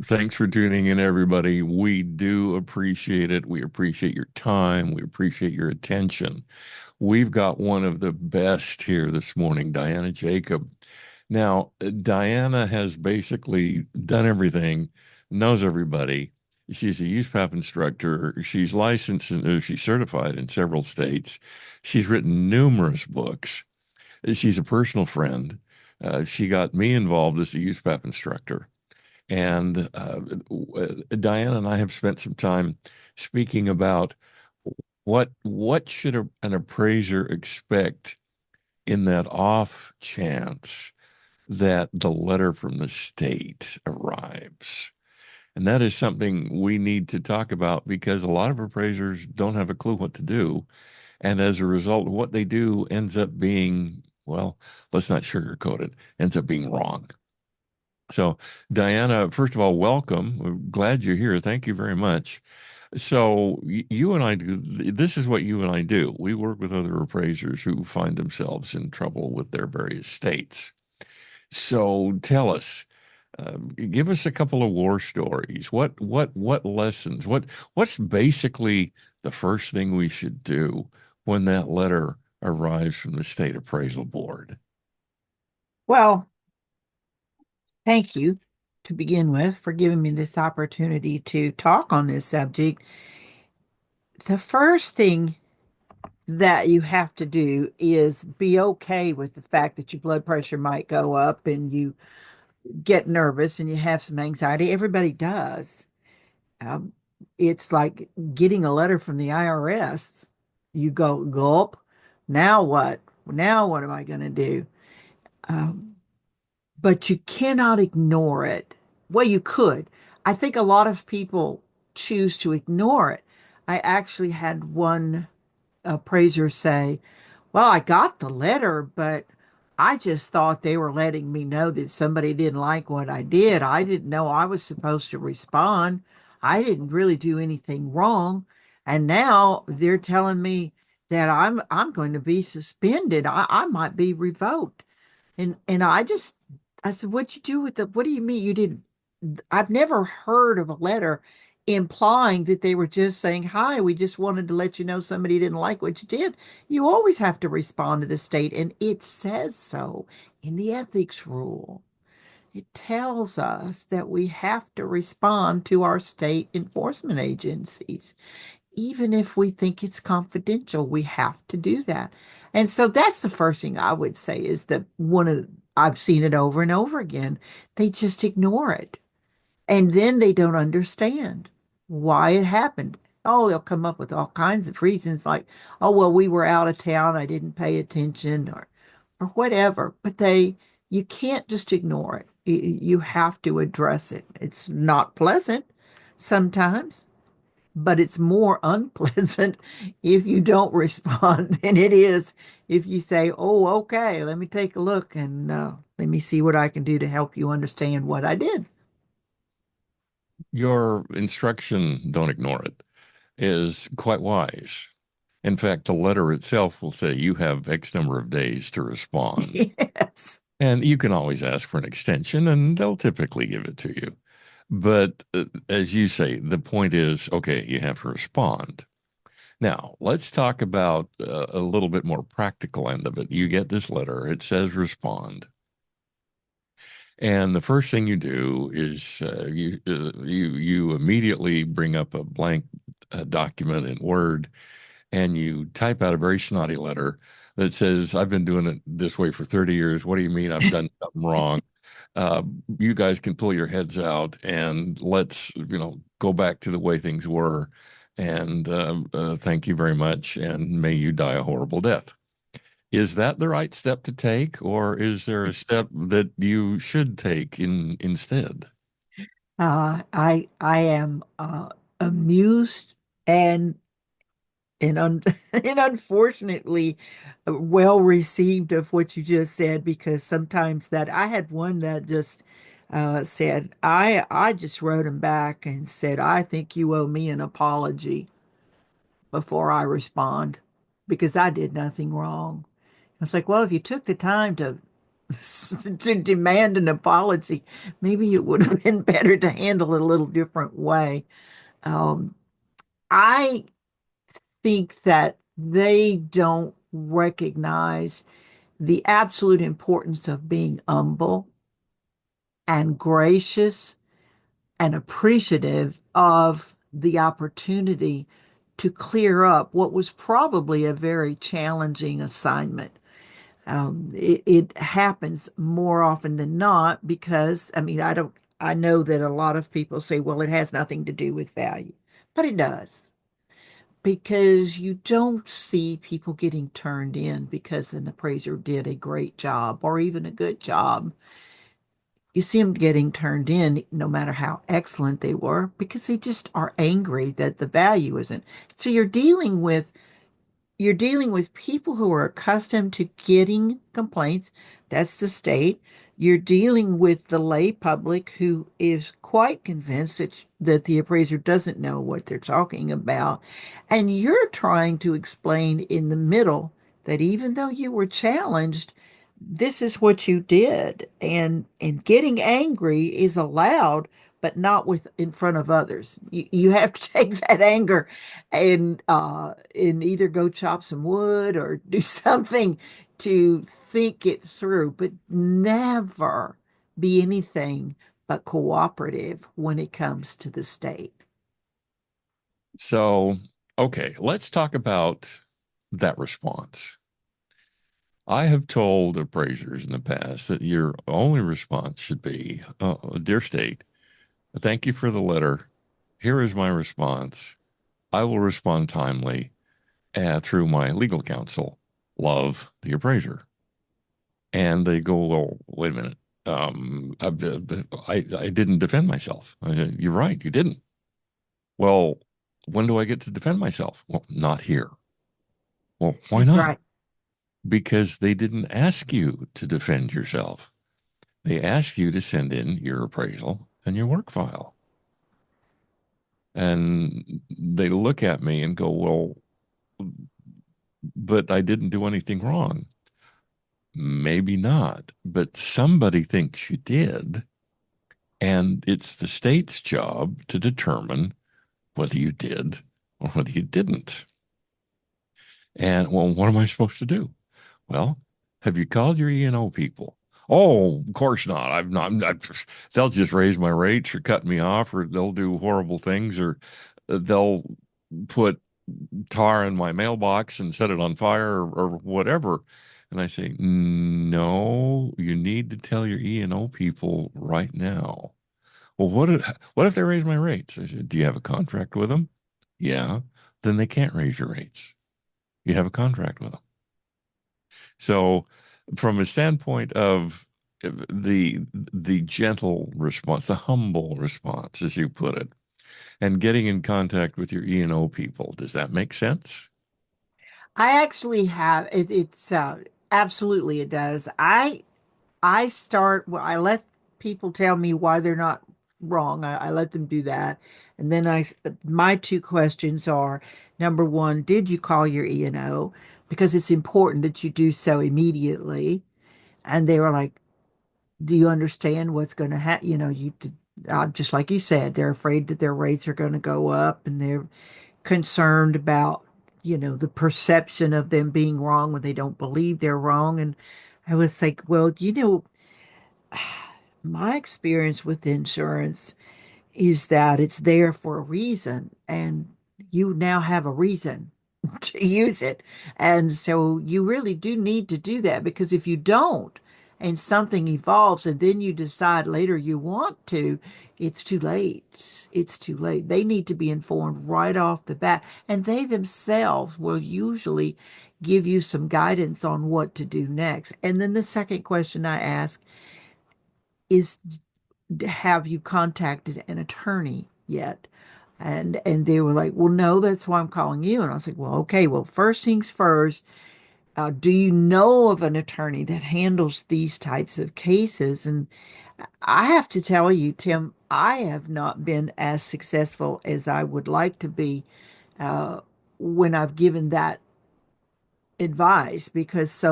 Thanks for tuning in, everybody. We do appreciate it. We appreciate your time. We appreciate your attention. We've got one of the best here this morning, Diana Jacob. Now, Diana has basically done everything, knows everybody. She's a USPAP instructor. She's licensed and she's certified in several states. She's written numerous books. She's a personal friend. She got me involved as a USPAP instructor. And Diana and I have spent some time speaking about what should an appraiser expect in that off chance that the letter from the state arrives. And that is something we need to talk about because a lot of appraisers don't have a clue what to do. And as a result, what they do ends up being, well, let's not sugarcoat it, ends up being wrong. So, Diana, first of all, welcome. We're glad you're here. Thank you very much. So, you and I do this is what you and I do. We work with other appraisers who find themselves in trouble with their various states. So, tell us, give us a couple of war stories. What lessons? What's basically the first thing we should do when that letter arrives from the state appraisal board? Well, thank you to begin with for giving me this opportunity to talk on this subject. The first thing that you have to do is be okay with the fact that your blood pressure might go up and you get nervous and you have some anxiety. Everybody does. Um, it's like getting a letter from the IRS. You go, gulp. Now what? Now what am I going to do? Um, but you cannot ignore it. Well, you could. I think a lot of people choose to ignore it. I actually had one appraiser say, well, I got the letter, but I just thought they were letting me know that somebody didn't like what I did. I didn't know I was supposed to respond. I didn't really do anything wrong. And now they're telling me that I'm going to be suspended. I might be revoked. And I said, what'd you do with the, what do you mean you didn't? I've never heard of a letter implying that they were just saying, hi, we just wanted to let you know somebody didn't like what you did. You always have to respond to the state, and it says so in the ethics rule. It tells us that we have to respond to our state enforcement agencies even if we think it's confidential, we have to do that. And so that's the first thing I would say is that I've seen it over and over again. They just ignore it. And then they don't understand why it happened. Oh, they'll come up with all kinds of reasons like, oh, well, we were out of town, I didn't pay attention or whatever. But you can't just ignore it. You have to address it. It's not pleasant sometimes, but it's more unpleasant if you don't respond than it is if you say, oh, okay, let me take a look and let me see what I can do to help you understand what I did. Your instruction, don't ignore it, is quite wise. In fact, the letter itself will say you have X number of days to respond. Yes. And you can always ask for an extension, and they'll typically give it to you. But as you say, the point is okay, you have to respond. Now, let's talk about a little bit more practical end of it. You get this letter, it says respond. And the first thing you do is you immediately bring up a blank document in Word and you type out a very snotty letter that says, "I've been doing it this way for 30 years. What do you mean I've done something wrong? Uh, you guys can pull your heads out and let's go back to the way things were. And thank you very much, and may you die a horrible death." Is that the right step to take, or is there a step that you should take instead? I am amused and and unfortunately well received of what you just said because sometimes that I had one that just said I just wrote him back and said I think you owe me an apology before I respond because I did nothing wrong. I was like, well, if you took the time to to demand an apology. Maybe it would have been better to handle it a little different way. Um, I think that they don't recognize the absolute importance of being humble and gracious and appreciative of the opportunity to clear up what was probably a very challenging assignment. It happens more often than not because, I mean, I know that a lot of people say, well, it has nothing to do with value, but it does because you don't see people getting turned in because an appraiser did a great job or even a good job. You see them getting turned in no matter how excellent they were because they just are angry that the value isn't. So you're dealing with people who are accustomed to getting complaints. That's the state. You're dealing with the lay public who is quite convinced that the appraiser doesn't know what they're talking about. And you're trying to explain in the middle that even though you were challenged, this is what you did. And getting angry is allowed, but not with in front of others. You have to take that anger and either go chop some wood or do something to think it through, but never be anything but cooperative when it comes to the state. So, okay, let's talk about that response. I have told appraisers in the past that your only response should be, Dear State, thank you for the letter. Here is my response. I will respond timely through my legal counsel. Love, the appraiser. And they go, well, wait a minute. I didn't defend myself. You're right, you didn't. Well, when do I get to defend myself? Well, not here. Well, why That's not? right. Because they didn't ask you to defend yourself. They asked you to send in your appraisal and your work file. And they look at me and go, well, but I didn't do anything wrong. Maybe not, but somebody thinks you did. And it's the state's job to determine whether you did or whether you didn't. And well, what am I supposed to do? Well, have you called your E&O people? Oh, of course not. They'll just raise my rates or cut me off, or they'll do horrible things, or they'll put tar in my mailbox and set it on fire or whatever. And I say, no, you need to tell your E&O people right now. Well, what if they raise my rates? I said, do you have a contract with them? Yeah. Then they can't raise your rates. You have a contract with them. So, from a standpoint of the gentle response, the humble response, as you put it, and getting in contact with your E&O people, does that make sense? I actually have it's absolutely it does. Well, I let people tell me why they're not wrong. I let them do that. And then my two questions are, number one, did you call your E&O? Because it's important that you do so immediately. And they were like, do you understand what's going to happen? Just like you said, they're afraid that their rates are going to go up and they're concerned about, the perception of them being wrong when they don't believe they're wrong. And I was like, well, my experience with insurance is that it's there for a reason, and you now have a reason to use it. And so you really do need to do that because if you don't, and something evolves, and then you decide later you want to, it's too late. It's too late. They need to be informed right off the bat, and they themselves will usually give you some guidance on what to do next. And then the second question I ask is, have you contacted an attorney yet? And they were like, well, no, that's why I'm calling you. And I was like, well, okay, well, first things first, do you know of an attorney that handles these types of cases? And I have to tell you, Tim, I have not been as successful as I would like to be uh, when I've given that advice because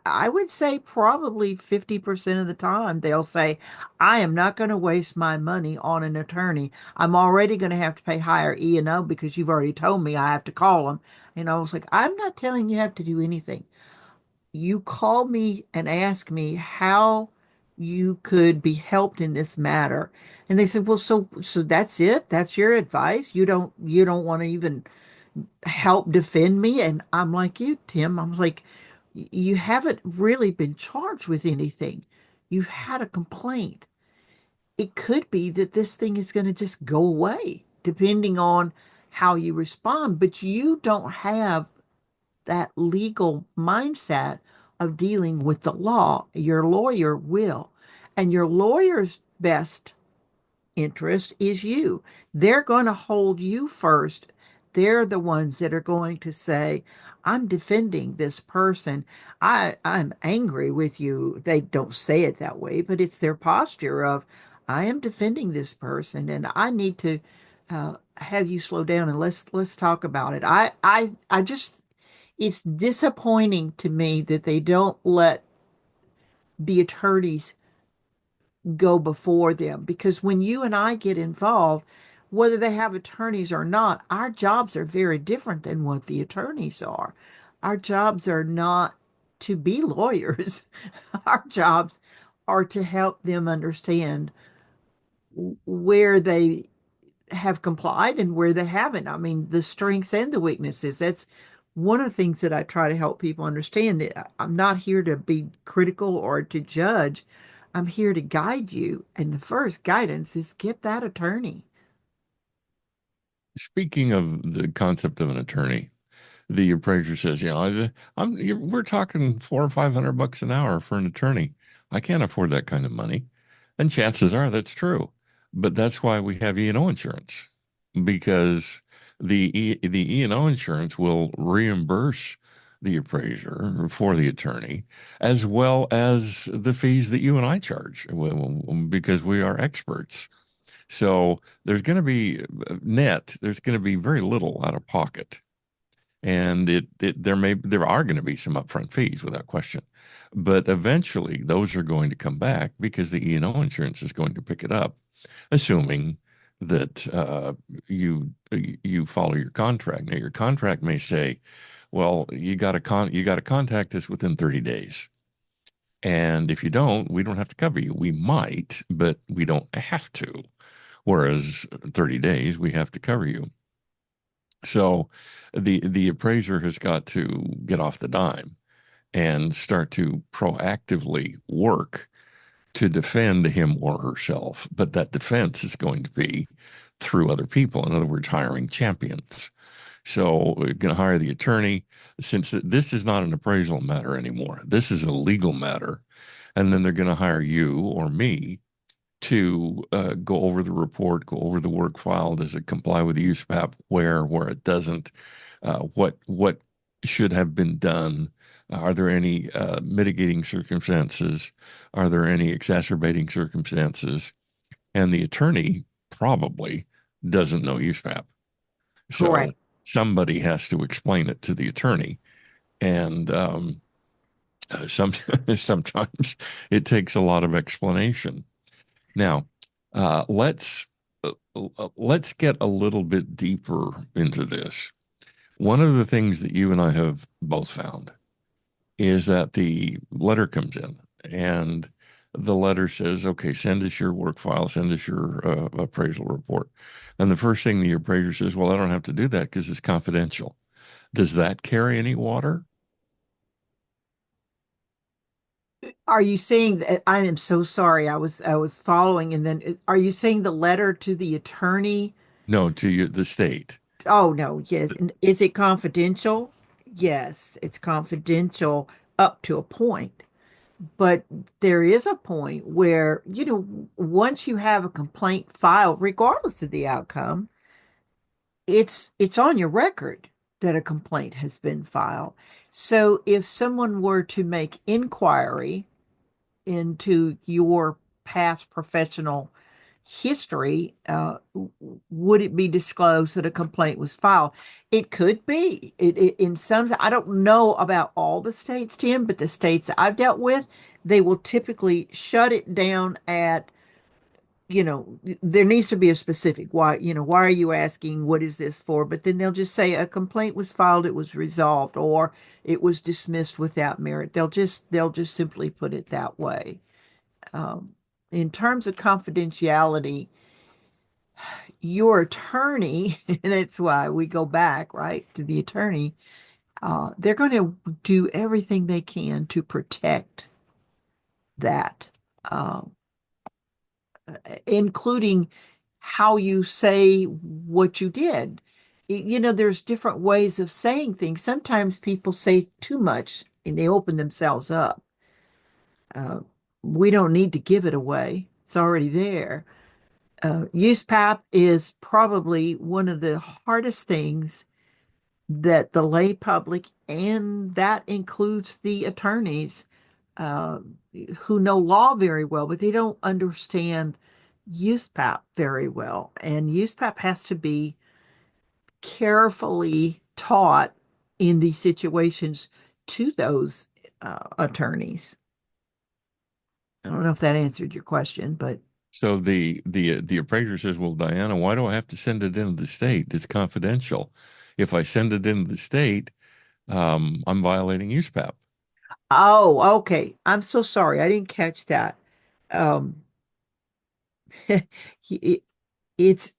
I would say probably 50% of the time they'll say, I am not going to waste my money on an attorney. I'm already going to have to pay higher E&O because you've already told me I have to call them. And I was like, I'm not telling you have to do anything. You call me and ask me how you could be helped in this matter. And they said, well, so that's it? That's your advice? You don't want to even help defend me? And I'm like you, Tim. I was like, you haven't really been charged with anything. You've had a complaint. It could be that this thing is going to just go away depending on how you respond, but you don't have that legal mindset of dealing with the law. Your lawyer will. And your lawyer's best interest is you. They're going to hold you first. They're the ones that are going to say, I'm defending this person. I'm angry with you. They don't say it that way, but it's their posture of, I am defending this person and I need to have you slow down and let's talk about it. I just it's disappointing to me that they don't let the attorneys go before them because when you and I get involved, whether they have attorneys or not, our jobs are very different than what the attorneys are. Our jobs are not to be lawyers. Our jobs are to help them understand where they have complied and where they haven't. I mean, the strengths and the weaknesses. That's one of the things that I try to help people understand. That I'm not here to be critical or to judge. I'm here to guide you. And the first guidance is get that attorney. Speaking of the concept of an attorney, the appraiser says, we're talking 400 or 500 bucks an hour for an attorney. I can't afford that kind of money. And chances are that's true. But that's why we have E&O insurance, because the E&O insurance will reimburse the appraiser for the attorney, as well as the fees that you and I charge, because we are experts. So there's going to be there's going to be very little out of pocket, and there are going to be some upfront fees without question, but eventually those are going to come back because the E&O insurance is going to pick it up, assuming that you follow your contract. Now your contract may say, well, you got to contact us within 30 days. And if you don't, we don't have to cover you. We might, but we don't have to. Whereas 30 days, we have to cover you. So the appraiser has got to get off the dime and start to proactively work to defend him or herself. But that defense is going to be through other people. In other words, hiring champions. So we're going to hire the attorney, since this is not an appraisal matter anymore. This is a legal matter. And then they're going to hire you or me to go over the report, go over the work file. Does it comply with the USPAP? Where it doesn't? What should have been done? Are there any mitigating circumstances? Are there any exacerbating circumstances? And the attorney probably doesn't know USPAP. So Correct. somebody has to explain it to the attorney. And sometimes it takes a lot of explanation. Now, uh, let's let's get a little bit deeper into this. One of the things that you and I have both found is that the letter comes in and the letter says, okay, send us your work file, send us your appraisal report. And the first thing the appraiser says, well, I don't have to do that because it's confidential. Does that carry any water? Are you saying that I am so sorry? I was following, and then are you saying the letter to the attorney? No, to you, the state. Oh no, yes. And is it confidential? Yes, it's confidential up to a point. But there is a point where, once you have a complaint filed, regardless of the outcome, it's on your record that a complaint has been filed. So if someone were to make inquiry into your past professional history, would it be disclosed that a complaint was filed? It could be. In some, I don't know about all the states, Tim, but the states that I've dealt with, they will typically shut it down at, there needs to be a specific why, why are you asking? What is this for? But then they'll just say a complaint was filed, it was resolved, or it was dismissed without merit. They'll just simply put it that way. Um, in terms of confidentiality, your attorney, and that's why we go back, right, to the attorney, they're going to do everything they can to protect that, uh, including how you say what you did. There's different ways of saying things. Sometimes people say too much and they open themselves up. Uh, we don't need to give it away, it's already there. USPAP is probably one of the hardest things that the lay public, and that includes the attorneys, uh, who know law very well, but they don't understand USPAP very well. And USPAP has to be carefully taught in these situations to those attorneys. I don't know if that answered your question, but So the appraiser says, "Well, Diana, why do I have to send it into the state? It's confidential. If I send it into the state, I'm violating USPAP." oh, okay. I'm so sorry. I didn't catch that. Um, it, it's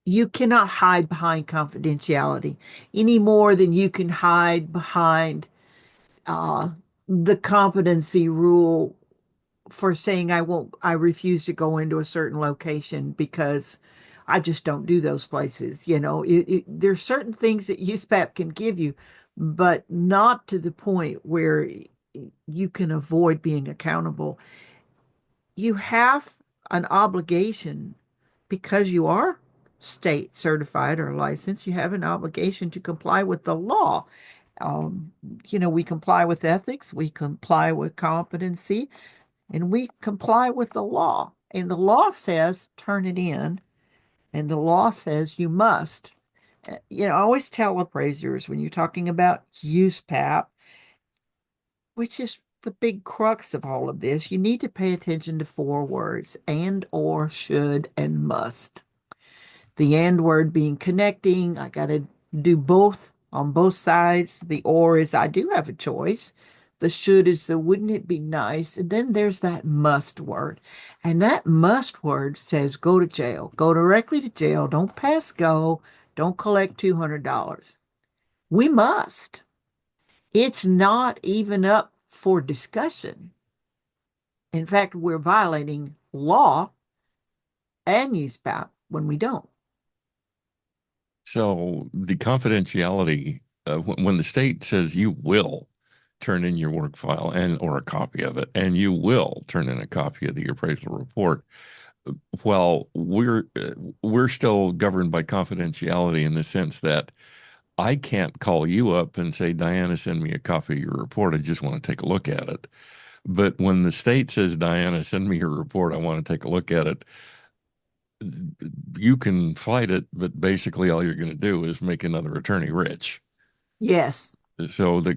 you cannot hide behind confidentiality any more than you can hide behind uh, the competency rule for saying I refuse to go into a certain location because I just don't do those places. There's certain things that USPAP can give you, but not to the point where you can avoid being accountable. You have an obligation because you are state certified or licensed, you have an obligation to comply with the law. Um, we comply with ethics, we comply with competency, and we comply with the law. And the law says turn it in, and the law says you must. I always tell appraisers when you're talking about use PAP, which is the big crux of all of this, you need to pay attention to four words: and, or, should, and must. The and word being connecting. I got to do both on both sides. The or is I do have a choice. The should is the wouldn't it be nice? And then there's that must word. And that must word says go to jail. Go directly to jail. Don't pass go. Don't collect $200. We must. It's not even up for discussion. In fact, we're violating law and use PAP when we don't. So the confidentiality, when the state says you will turn in your work file and or a copy of it, and you will turn in a copy of the appraisal report, well, we're still governed by confidentiality in the sense that I can't call you up and say, Diana, send me a copy of your report. I just want to take a look at it. But when the state says, Diana, send me your report, I want to take a look at it, you can fight it, but basically all you're going to do is make another attorney rich. Yes. So the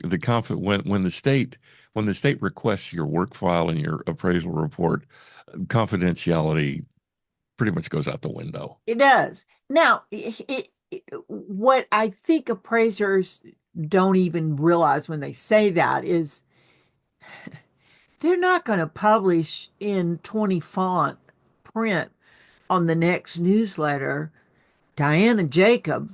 when the state requests your work file and your appraisal report, confidentiality pretty much goes out the window. It does. Now, what I think appraisers don't even realize when they say that is they're not going to publish in 20 font print on the next newsletter. Diana Jacob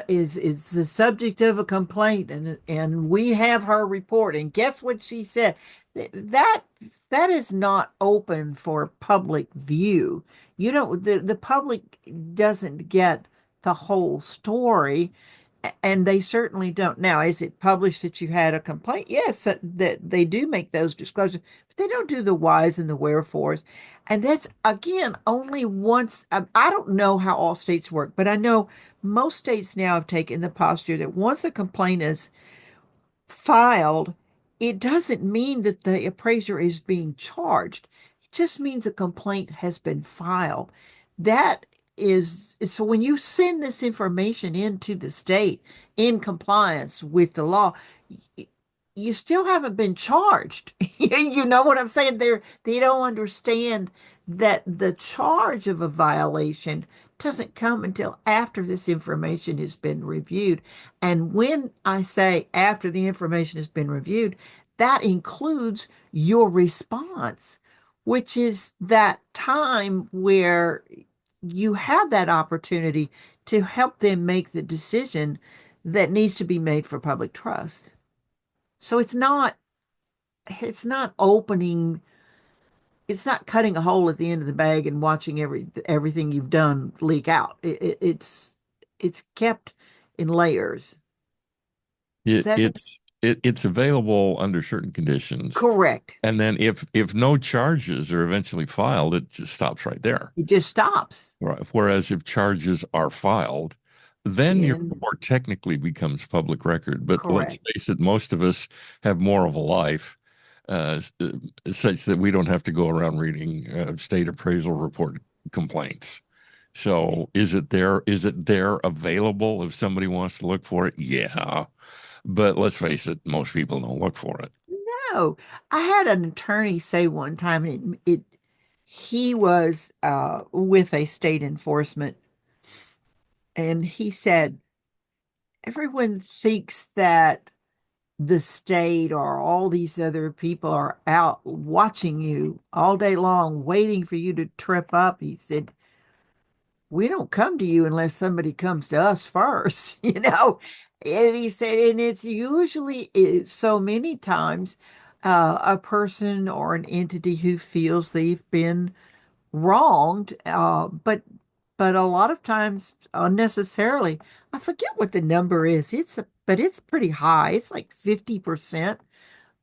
is the subject of a complaint, and we have her report. And guess what she said? That that is not open for public view. The public doesn't get the whole story, and they certainly don't. Now, is it published that you had a complaint? Yes, that they do make those disclosures, but they don't do the whys and the wherefores. And that's again only once. I don't know how all states work, but I know most states now have taken the posture that once a complaint is filed, it doesn't mean that the appraiser is being charged. It just means a complaint has been filed. That is so when you send this information into the state in compliance with the law, you still haven't been charged. You know what I'm saying? They don't understand that the charge of a violation doesn't come until after this information has been reviewed. And when I say after the information has been reviewed, that includes your response, which is that time where you have that opportunity to help them make the decision that needs to be made for public trust. So it's not opening, it's not cutting a hole at the end of the bag and watching everything you've done leak out. It's kept in layers. Does that make sense? It's available under certain conditions. Correct? And then if no charges are eventually filed, it just stops right there. It just stops. Right. Whereas if charges are filed, then your Then report technically becomes public record. But let's correct. face it, most of us have more of a life, such that we don't have to go around reading state appraisal report complaints. So is it there? Is it there available if somebody wants to look for it? Yeah. But let's face it, most people don't look for it. No, I had an attorney say one time, and he was with a state enforcement, and he said, everyone thinks that the state or all these other people are out watching you all day long, waiting for you to trip up. He said, we don't come to you unless somebody comes to us first, you know? And he said, and it's usually so many times a person or an entity who feels they've been wronged, but a lot of times unnecessarily. I forget what the number is. But it's pretty high. It's like 50%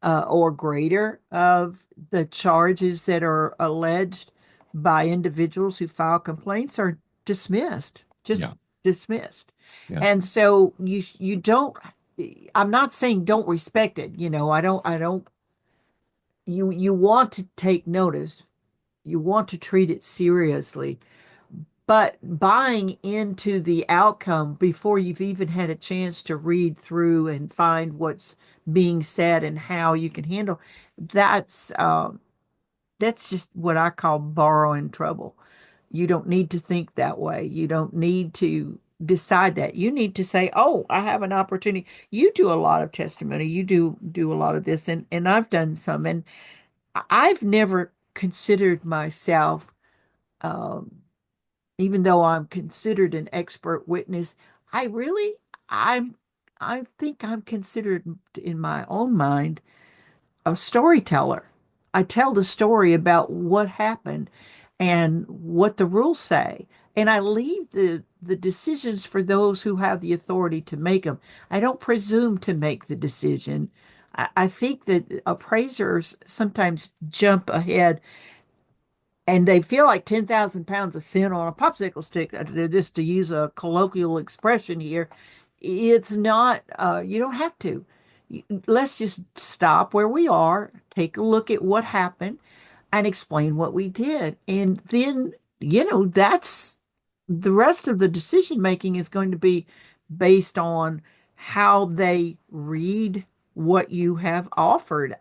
or greater of the charges that are alleged by individuals who file complaints are dismissed, just Yeah. dismissed. Yeah. And so you don't. I'm not saying don't respect it. I don't. You want to take notice. You want to treat it seriously, but buying into the outcome before you've even had a chance to read through and find what's being said and how you can handle, that's that's just what I call borrowing trouble. You don't need to think that way. You don't need to decide that. You need to say, "Oh, I have an opportunity." You do a lot of testimony. You do a lot of this, and I've done some, and I've never considered myself um, even though I'm considered an expert witness, I really, I'm, I think I'm considered in my own mind a storyteller. I tell the story about what happened and what the rules say, and I leave the decisions for those who have the authority to make them. I don't presume to make the decision. I think that appraisers sometimes jump ahead and they feel like 10,000 pounds of sin on a popsicle stick, just to use a colloquial expression here. It's not, you don't have to. Let's just stop where we are, take a look at what happened, and explain what we did. And then, that's the rest of the decision making is going to be based on how they read what you have offered.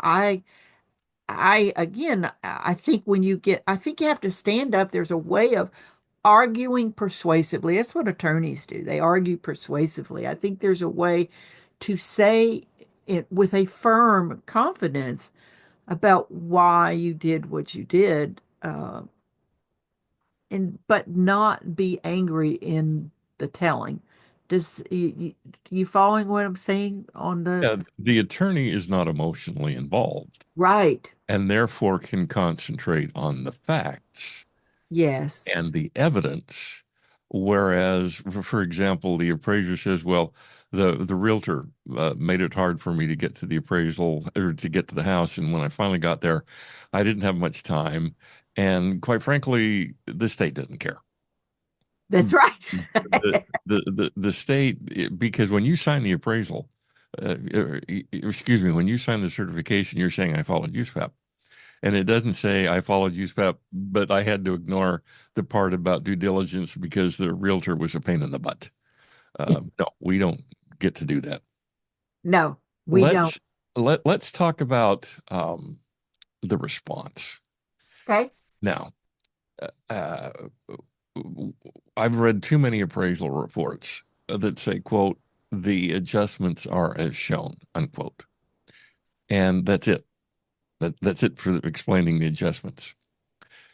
Again, I think I think you have to stand up. There's a way of arguing persuasively. That's what attorneys do. They argue persuasively. I think there's a way to say it with a firm confidence about why you did what you did, and but not be angry in the telling. Does you following what I'm saying on the Yeah. The attorney is not emotionally involved right? and therefore can concentrate on the facts Yes, and the evidence. Whereas, for example, the appraiser says, well, the realtor made it hard for me to get to the appraisal or to get to the house. And when I finally got there, I didn't have much time. And quite frankly, the state doesn't care. that's right. The state, because when you sign the appraisal, excuse me, when you sign the certification, you're saying I followed USPAP. And it doesn't say I followed USPAP, but I had to ignore the part about due diligence because the realtor was a pain in the butt. No, we don't get to do that. No, we don't. Let's let's talk about the response. Okay. Now, uh, I've read too many appraisal reports that say, quote, the adjustments are as shown, unquote. And that's it. That's it for explaining the adjustments.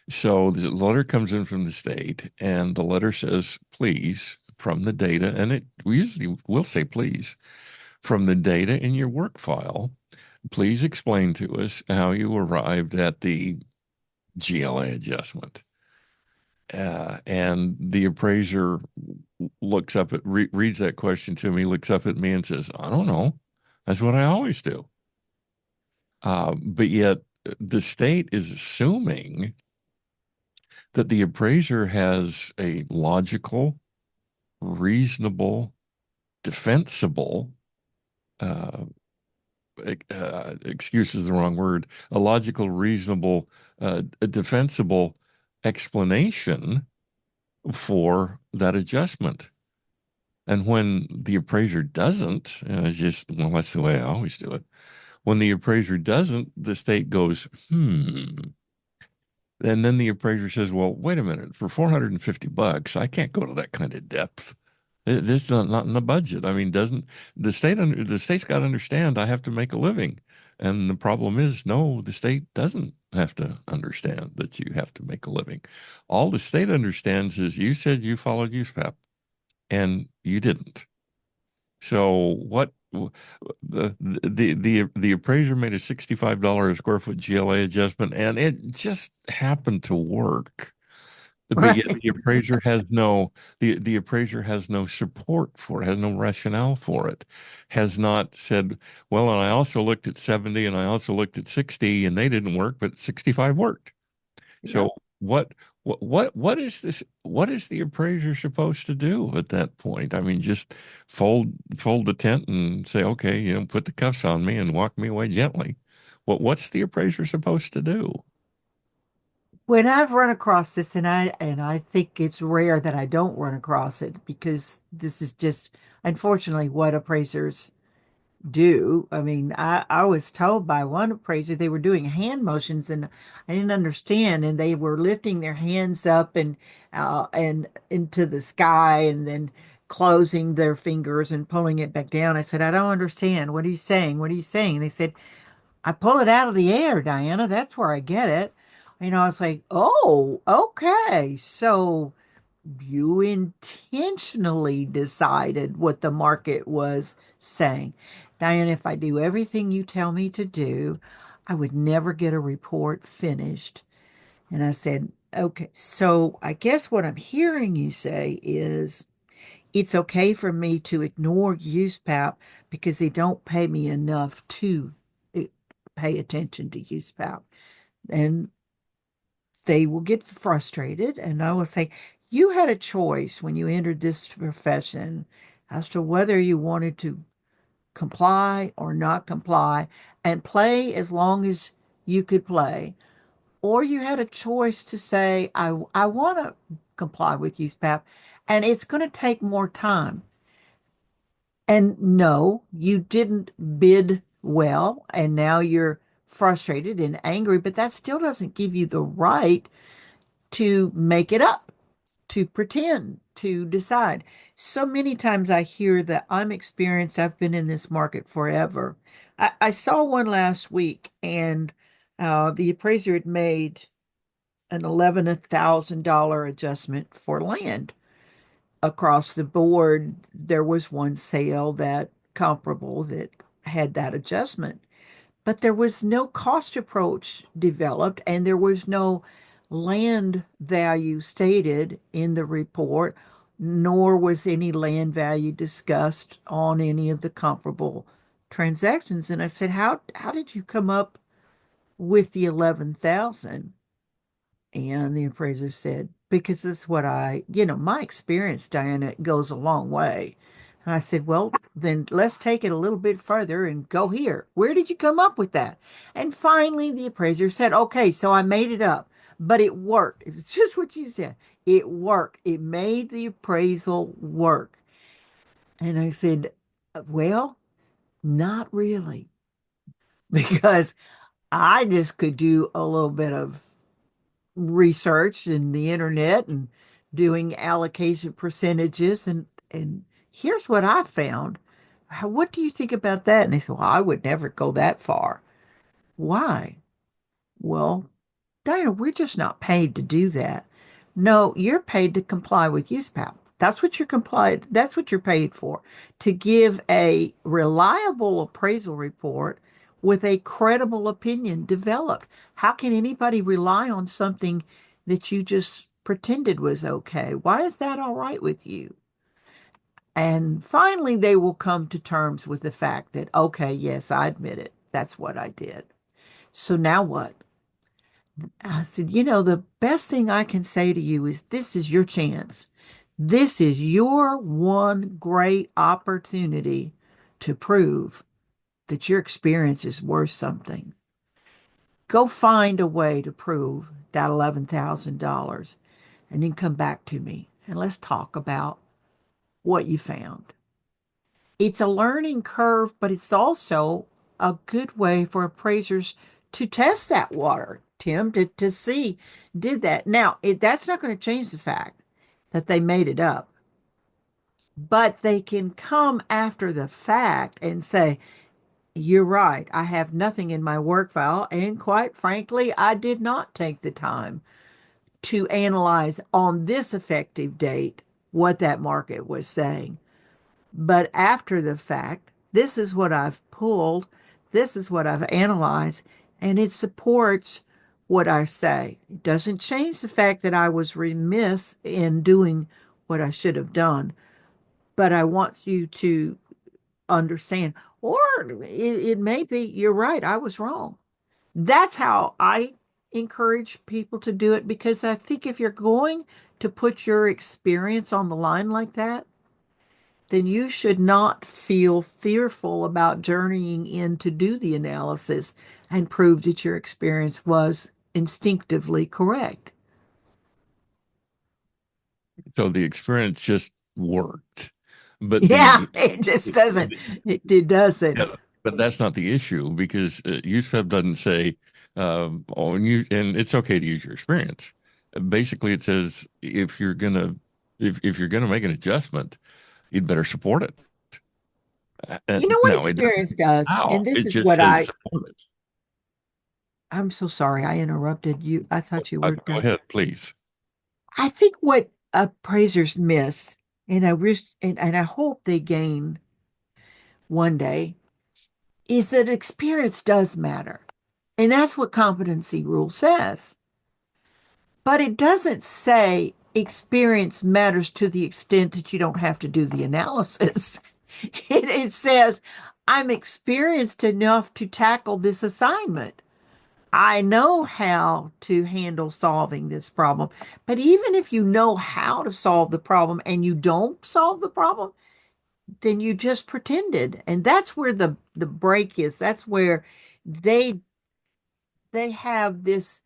So the letter comes in from the state, and the letter says, please, from the data, and it we usually will say, please, from the data in your work file, please explain to us how you arrived at the GLA adjustment. And the appraiser looks up at, reads that question to me, looks up at me and says, I don't know. That's what I always do. But yet the state is assuming that the appraiser has a logical, reasonable, defensible, uh, excuse is the wrong word, a logical, reasonable, a defensible explanation for that adjustment. And when the appraiser doesn't, it's just, well, that's the way I always do it. When the appraiser doesn't, the state goes, hmm. And then the appraiser says, well, wait a minute, for 450 bucks, I can't go to that kind of depth. This is not in the budget. I mean, doesn't the state's got to understand I have to make a living. And the problem is, no, the state doesn't have to understand that you have to make a living. All the state understands is you said you followed USPAP and you didn't. So what the appraiser made a $65 a square foot GLA adjustment and it just happened to work. But yet Right. the appraiser has no support for it, has no rationale for it, has not said, well, and I also looked at 70 and I also looked at 60 and they didn't work, but 65 worked. Yeah. So what is this? What is the appraiser supposed to do at that point? I mean, just fold the tent and say, okay, put the cuffs on me and walk me away gently. What's the appraiser supposed to do? When I've run across this, and I think it's rare that I don't run across it because this is just unfortunately what appraisers do. I mean, I was told by one appraiser they were doing hand motions and I didn't understand, and they were lifting their hands up and into the sky and then closing their fingers and pulling it back down. I said, I don't understand. What are you saying? What are you saying? They said, I pull it out of the air, Diana. That's where I get it. I was like, oh, okay. So you intentionally decided what the market was saying. Diana, if I do everything you tell me to do, I would never get a report finished. And I said, okay. So I guess what I'm hearing you say is it's okay for me to ignore USPAP because they don't pay me enough to eh, pay attention to USPAP. And they will get frustrated. And I will say, you had a choice when you entered this profession as to whether you wanted to comply or not comply and play as long as you could play. Or you had a choice to say, I want to comply with USPAP and it's going to take more time. And no, you didn't bid well, and now you're frustrated and angry, but that still doesn't give you the right to make it up, to pretend, to decide. So many times I hear that I'm experienced, I've been in this market forever. I saw one last week, and the appraiser had made an $11,000 adjustment for land across the board. There was one sale that comparable that had that adjustment, but there was no cost approach developed and there was no land value stated in the report, nor was any land value discussed on any of the comparable transactions. And I said, how did you come up with the 11,000? And the appraiser said, because this is what my experience, Diana, goes a long way. And I said, well, then let's take it a little bit further and go here. Where did you come up with that? And finally, the appraiser said, okay, so I made it up, but it worked. It was just what you said. It worked. It made the appraisal work. And I said, well, not really, because I just could do a little bit of research in the internet and doing allocation percentages and here's what I found. What do you think about that? And they said, well, I would never go that far. Why? Well, Diana, we're just not paid to do that. No, you're paid to comply with USPAP. That's what you're paid for, to give a reliable appraisal report with a credible opinion developed. How can anybody rely on something that you just pretended was okay? Why is that all right with you? And finally, they will come to terms with the fact that, okay, yes, I admit it. That's what I did. So now what? I said, the best thing I can say to you is this is your chance. This is your one great opportunity to prove that your experience is worth something. Go find a way to prove that $11,000 and then come back to me and let's talk about what you found. It's a learning curve, but it's also a good way for appraisers to test that water, Tim, to see did that. Now, that's not going to change the fact that they made it up, but they can come after the fact and say, you're right, I have nothing in my work file. And quite frankly, I did not take the time to analyze on this effective date what that market was saying. But after the fact, this is what I've pulled, this is what I've analyzed, and it supports what I say. It doesn't change the fact that I was remiss in doing what I should have done, but I want you to understand. Or it may be, you're right, I was wrong. That's how I encourage people to do it because I think if you're going to put your experience on the line like that, then you should not feel fearful about journeying in to do the analysis and prove that your experience was instinctively correct. So the experience just worked. But Yeah, it just doesn't. It doesn't. yeah, but that's not the issue because USPEP doesn't say, oh, and it's okay to use your experience. Basically, it says if you're gonna make an adjustment, you'd better support it. You know what Now it doesn't experience does? And how this it is just what says support it. I'm so sorry I interrupted you. I thought you were Go done. ahead, please. I think what appraisers miss, and I wish, and I hope they gain one day, is that experience does matter. And that's what competency rule says. But it doesn't say experience matters to the extent that you don't have to do the analysis. It says, I'm experienced enough to tackle this assignment. I know how to handle solving this problem. But even if you know how to solve the problem and you don't solve the problem, then you just pretended. And that's where the break is. That's where they they have this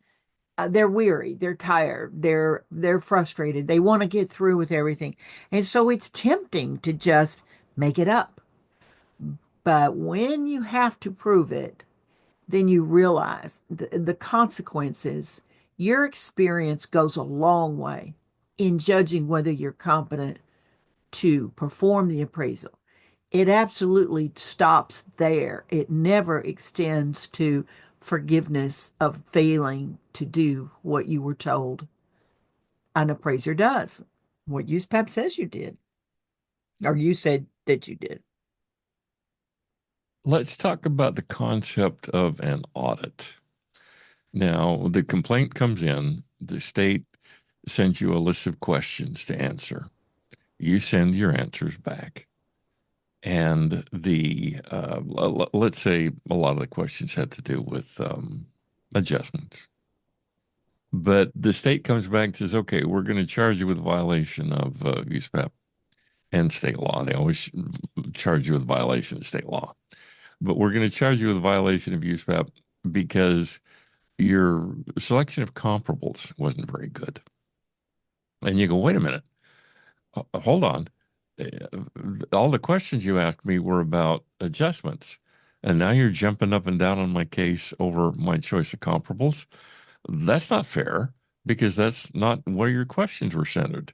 they're weary, they're tired, they're frustrated. They want to get through with everything. And so it's tempting to just make it up. But when you have to prove it, then you realize the consequences. Your experience goes a long way in judging whether you're competent to perform the appraisal. It absolutely stops there. It never extends to forgiveness of failing to do what you were told an appraiser does, what USPAP says you did, or you said that you did. Let's talk about the concept of an audit. Now, the complaint comes in, the state sends you a list of questions to answer. You send your answers back. And let's say a lot of the questions had to do with adjustments. But the state comes back and says, okay, we're going to charge you with violation of USPAP. and state law. They always charge you with violation of state law. But we're going to charge you with violation of USPAP because your selection of comparables wasn't very good. And you go, wait a minute, hold on. All the questions you asked me were about adjustments. And now you're jumping up and down on my case over my choice of comparables. That's not fair because that's not where your questions were centered.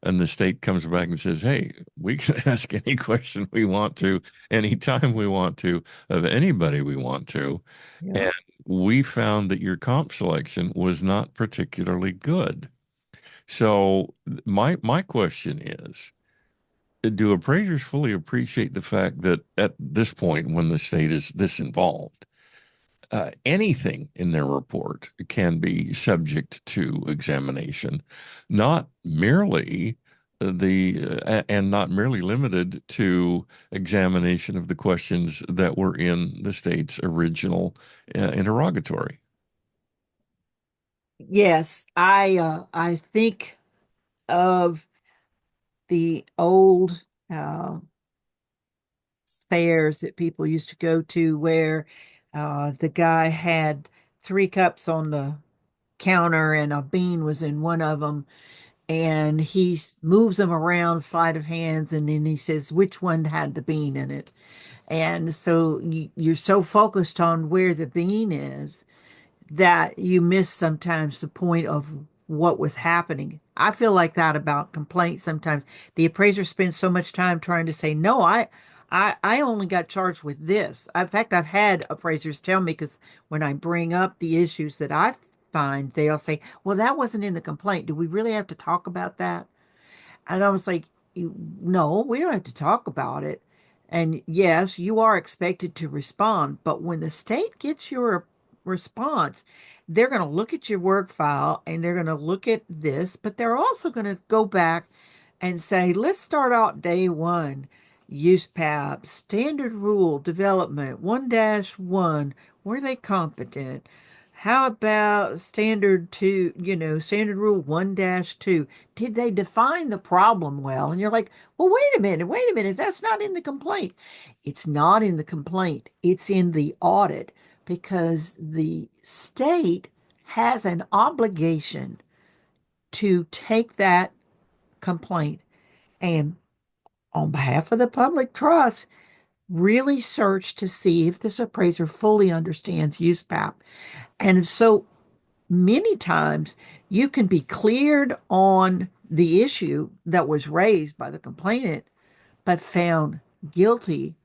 And the state comes back and says, hey, we can ask any question we want to, anytime we want to, of anybody we want to. Yeah. And we found that your comp selection was not particularly good. So my question is, do appraisers fully appreciate the fact that at this point, when the state is this involved, anything in their report can be subject to examination, not merely and not merely limited to examination of the questions that were in the state's original interrogatory. Yes, I think of the old fairs that people used to go to where the guy had three cups on the counter and a bean was in one of them, and he moves them around sleight of hands, and then he says which one had the bean in it. And so you're so focused on where the bean is that you miss sometimes the point of what was happening. I feel like that about complaints sometimes. The appraiser spends so much time trying to say, no, I only got charged with this. In fact, I've had appraisers tell me, because when I bring up the issues that I find, they'll say, well, that wasn't in the complaint. Do we really have to talk about that? And I was like, no, we don't have to talk about it. And yes, you are expected to respond, but when the state gets your response, they're going to look at your work file and they're going to look at this, but they're also going to go back and say, let's start out day one. Use PAP, standard rule development 1-1. Were they competent? How about standard two, standard rule 1-2? Did they define the problem well? And you're like, well, wait a minute. That's not in the complaint. It's not in the complaint. It's in the audit because the state has an obligation to take that complaint and, on behalf of the public trust, really search to see if this appraiser fully understands USPAP. And so many times you can be cleared on the issue that was raised by the complainant, but found guilty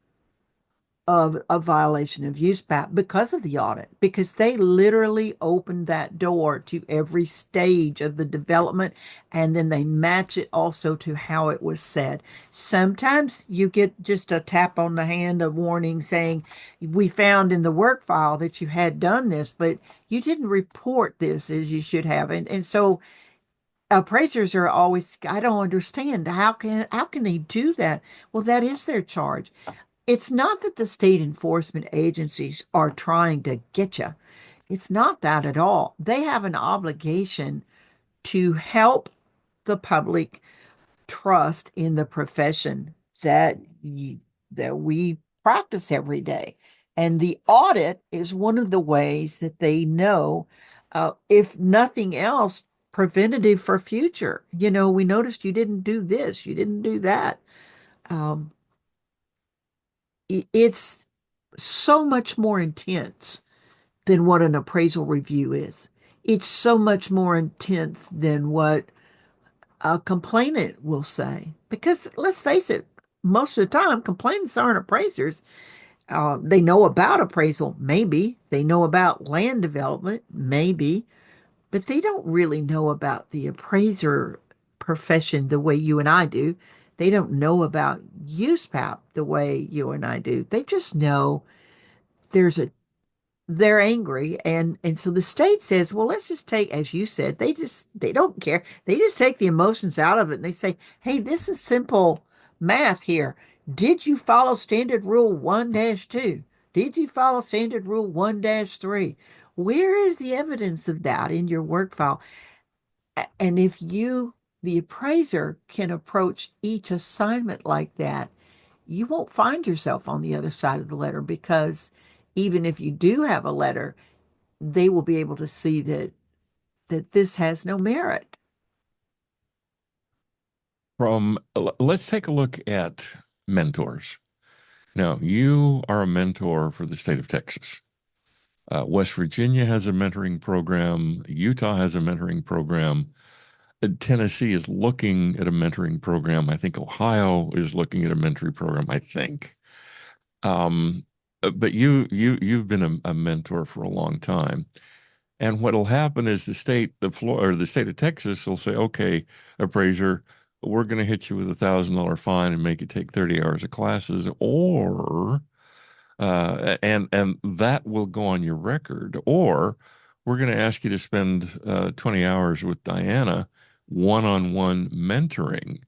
of a violation of USPAP because of the audit, because they literally opened that door to every stage of the development, and then they match it also to how it was said. Sometimes you get just a tap on the hand, a warning saying, we found in the work file that you had done this, but you didn't report this as you should have. And so appraisers are always, I don't understand, how can they do that? Well, that is their charge. It's not that the state enforcement agencies are trying to get you. It's not that at all. They have an obligation to help the public trust in the profession that we practice every day. And the audit is one of the ways that they know, if nothing else, preventative for future. We noticed you didn't do this, you didn't do that. Um, it's so much more intense than what an appraisal review is. It's so much more intense than what a complainant will say. Because let's face it, most of the time, complainants aren't appraisers. They know about appraisal, maybe. They know about land development, maybe. But they don't really know about the appraiser profession the way you and I do. They don't know about USPAP the way you and I do. They just know there's a they're angry, and so the state says, well, let's just take, as you said, they don't care. They just take the emotions out of it and they say, hey, this is simple math here. Did you follow standard rule 1-2? Did you follow standard rule 1-3? Where is the evidence of that in your work file? And if you the appraiser can approach each assignment like that, you won't find yourself on the other side of the letter because even if you do have a letter, they will be able to see that this has no merit. Let's take a look at mentors. Now, you are a mentor for the state of Texas. West Virginia has a mentoring program. Utah has a mentoring program. Tennessee is looking at a mentoring program. I think Ohio is looking at a mentoring program, I think. Um, but you've been a mentor for a long time. And what'll happen is the state of Texas will say, okay, appraiser, we're going to hit you with $1,000 fine and make you take 30 hours of classes, or and that will go on your record, or we're going to ask you to spend 20 hours with Diana one-on-one mentoring.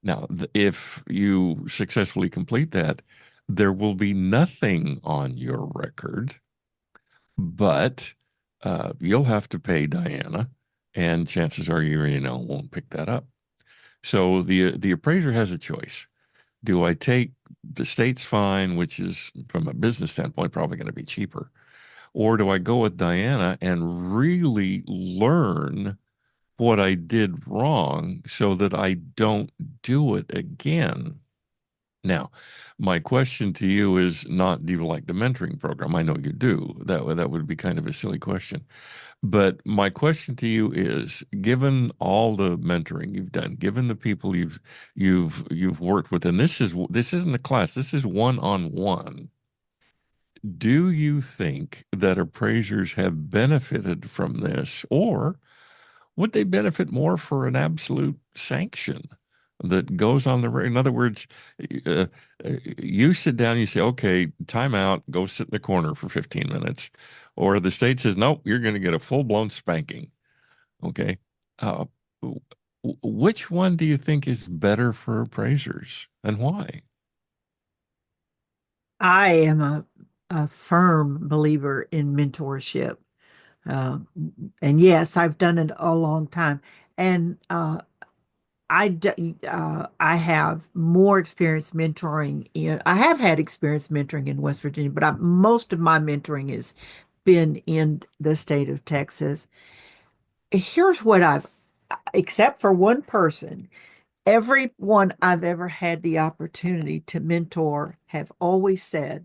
Now, if you successfully complete that, there will be nothing on your record, but you'll have to pay Diana, and chances are you won't pick that up. So the appraiser has a choice. Do I take the state's fine, which is from a business standpoint probably going to be cheaper, or do I go with Diana and really learn what I did wrong so that I don't do it again? Now, my question to you is not, do you like the mentoring program? I know you do. That would be kind of a silly question. But my question to you is, given all the mentoring you've done, given the people you've worked with, and this isn't a class, this is one-on-one. Do you think that appraisers have benefited from this, or would they benefit more for an absolute sanction that goes on in other words, uh, you sit down, you say, okay, time out, go sit in the corner for 15 minutes. Or the state says, nope, you're going to get a full-blown spanking. Okay. Uh, which one do you think is better for appraisers and why? I am a firm believer in mentorship. Um, and yes, I've done it a long time. And I have more experience mentoring I have had experience mentoring in West Virginia, but most of my mentoring has been in the state of Texas. Here's what except for one person, everyone I've ever had the opportunity to mentor have always said,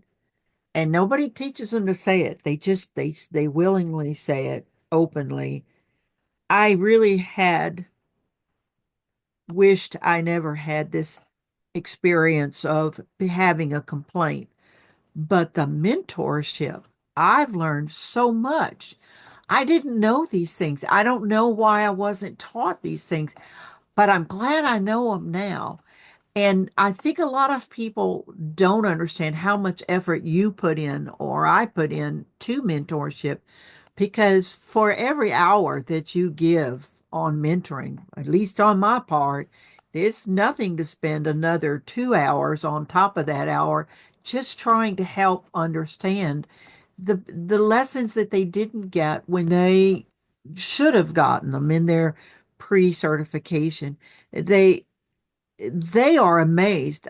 and nobody teaches them to say it. They willingly say it openly. I really had wished I never had this experience of having a complaint, but the mentorship, I've learned so much. I didn't know these things. I don't know why I wasn't taught these things, but I'm glad I know them now. And I think a lot of people don't understand how much effort you put in or I put in to mentorship because for every hour that you give on mentoring, at least on my part, there's nothing to spend another 2 hours on top of that hour just trying to help understand the lessons that they didn't get when they should have gotten them in their pre-certification. They they are amazed.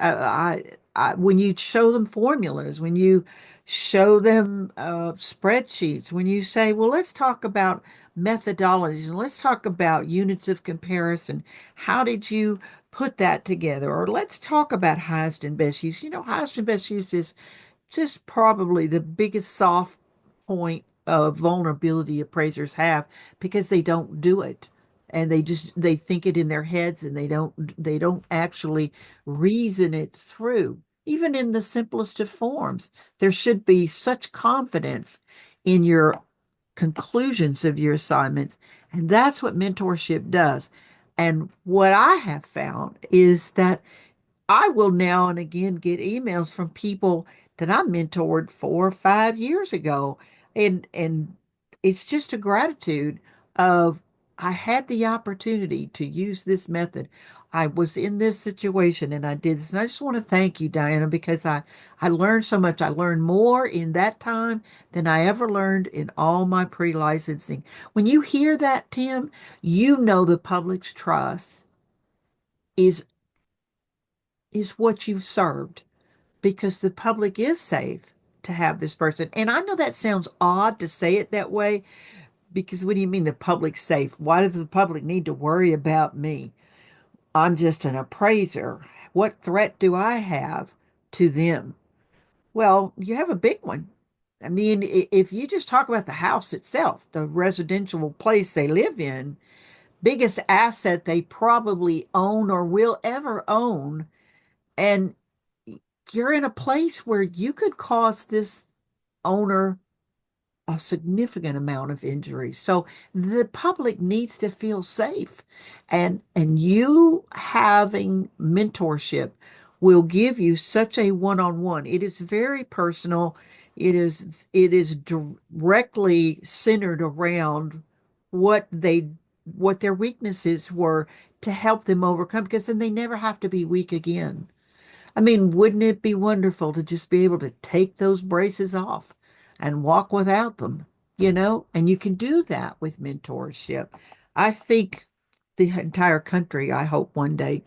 When you show them formulas, when you show them spreadsheets, when you say, well, let's talk about methodologies and let's talk about units of comparison. How did you put that together? Or let's talk about highest and best use. You know, highest and best use is just probably the biggest soft point of vulnerability appraisers have because they don't do it and they think it in their heads and they don't actually reason it through. Even in the simplest of forms, there should be such confidence in your conclusions of your assignments, and that's what mentorship does. And what I have found is that I will now and again get emails from people that I mentored 4 or 5 years ago. And it's just a gratitude of I had the opportunity to use this method. I was in this situation and I did this. And I just want to thank you, Diana, because I learned so much. I learned more in that time than I ever learned in all my pre-licensing. When you hear that, Tim, you know the public's trust is is what you've served because the public is safe to have this person. And I know that sounds odd to say it that way because what do you mean the public's safe? Why does the public need to worry about me? I'm just an appraiser. What threat do I have to them? Well, you have a big one. I mean, if you just talk about the house itself, the residential place they live in, biggest asset they probably own or will ever own, and you're in a place where you could cause this owner a significant amount of injury. So the public needs to feel safe. And you having mentorship will give you such a one-on-one. It is very personal. It is directly centered around what they what their weaknesses were to help them overcome because then they never have to be weak again. I mean, wouldn't it be wonderful to just be able to take those braces off and walk without them, you know? And you can do that with mentorship. I think the entire country, I hope one day,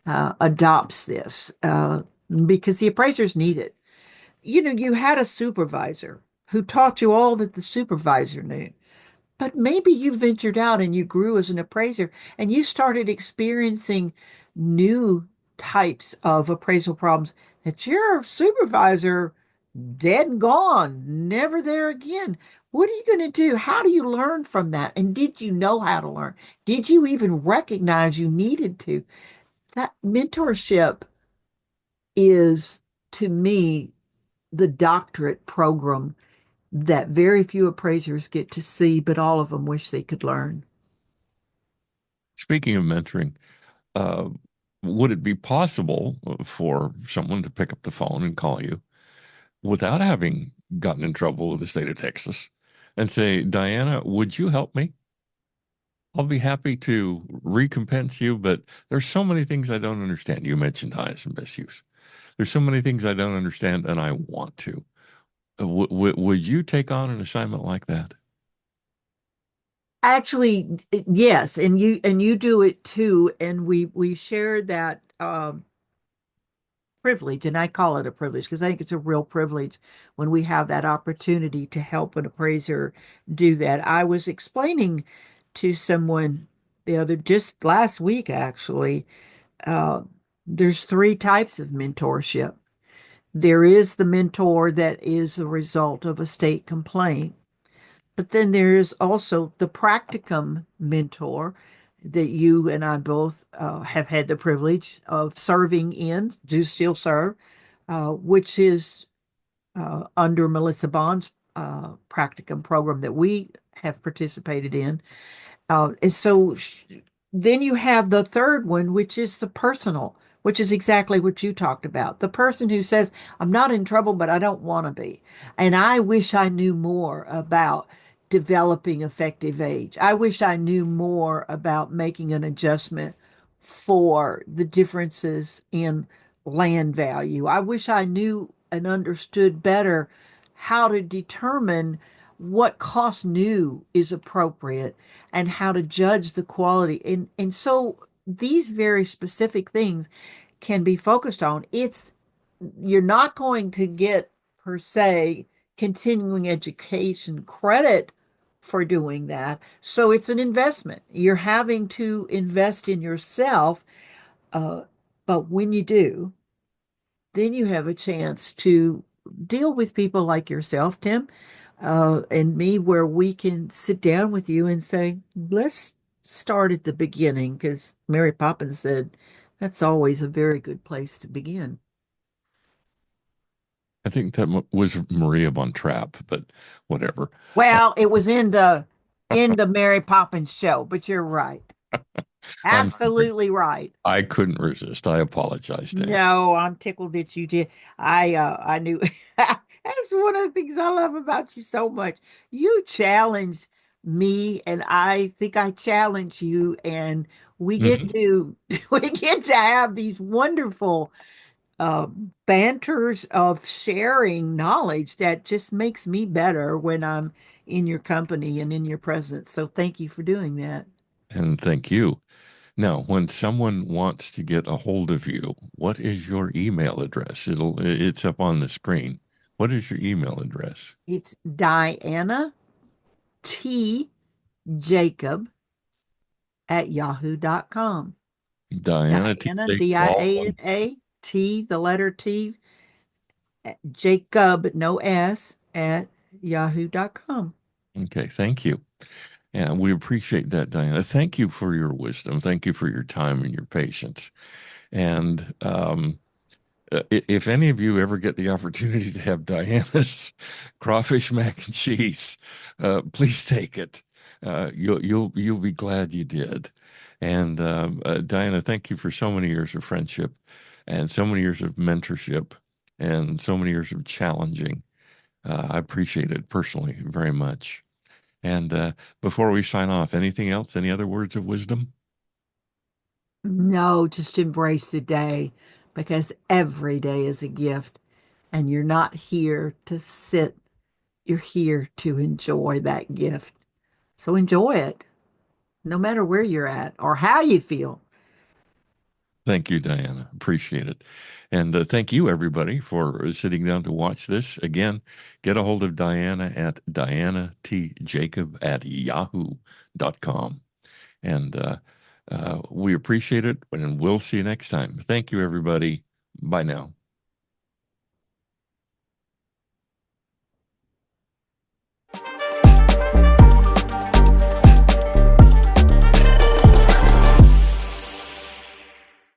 adopts this because the appraisers need it. You know, you had a supervisor who taught you all that the supervisor knew. But maybe you ventured out and you grew as an appraiser and you started experiencing new types of appraisal problems that your supervisor dead and gone, never there again. What are you going to do? How do you learn from that? And did you know how to learn? Did you even recognize you needed to? That mentorship is, to me, the doctorate program that very few appraisers get to see, but all of them wish they could learn. Speaking of mentoring, uh, would it be possible for someone to pick up the phone and call you without having gotten in trouble with the state of Texas and say, Diana, would you help me? I'll be happy to recompense you, but there's so many things I don't understand. You mentioned highest and best use. There's so many things I don't understand, and I want to. Would you take on an assignment like that? Actually, yes, and you do it too, and we share that privilege, and I call it a privilege because I think it's a real privilege when we have that opportunity to help an appraiser do that. I was explaining to someone just last week actually, uh, there's three types of mentorship. There is the mentor that is the result of a state complaint. But then there is also the practicum mentor that you and I both have had the privilege of serving in, do still serve, which is under Melissa Bond's practicum program that we have participated in. And so then you have the third one, which is the personal, which is exactly what you talked about. The person who says, I'm not in trouble, but I don't want to be. And I wish I knew more about developing effective age. I wish I knew more about making an adjustment for the differences in land value. I wish I knew and understood better how to determine what cost new is appropriate and how to judge the quality. And so these very specific things can be focused on. You're not going to get per se continuing education credit for doing that. So it's an investment. You're having to invest in yourself. Uh, but when you do, then you have a chance to deal with people like yourself, Tim, and me, where we can sit down with you and say, let's start at the beginning, because Mary Poppins said that's always a very good place to begin. I think that was Maria von Trapp, but whatever. Uh, Well, it was in the Mary Poppins show, but you're right. I'm Absolutely right. I couldn't resist. I apologize to him. No, I'm tickled that you did. I knew that's one of the things I love about you so much. You challenge me, and I think I challenge you, and we get Mhm. to we get to have these wonderful uh, banters of sharing knowledge that just makes me better when I'm in your company and in your presence. So thank you for doing that. And thank you. Now, when someone wants to get a hold of you, what is your email address? It's up on the screen. What is your email address? It's Diana T. Jacob at yahoo.com. Diana T. Diana, Jacob, all one. Diana T, the letter T, Jacob, no S, at yahoo.com. Okay, thank you. And we appreciate that, Diana. Thank you for your wisdom. Thank you for your time and your patience. And if any of you ever get the opportunity to have Diana's crawfish mac and cheese, please take it. You'll be glad you did. And Diana, thank you for so many years of friendship and so many years of mentorship and so many years of challenging. I appreciate it personally very much. And before we sign off, anything else? Any other words of wisdom? No, just embrace the day because every day is a gift and you're not here to sit. You're here to enjoy that gift. So enjoy it, no matter where you're at or how you feel. Thank you, Diana. Appreciate it. And thank you, everybody, for sitting down to watch this. Again, get a hold of Diana at dianatjacob at yahoo.com. And we appreciate it, and we'll see you next time. Thank you, everybody. Bye now.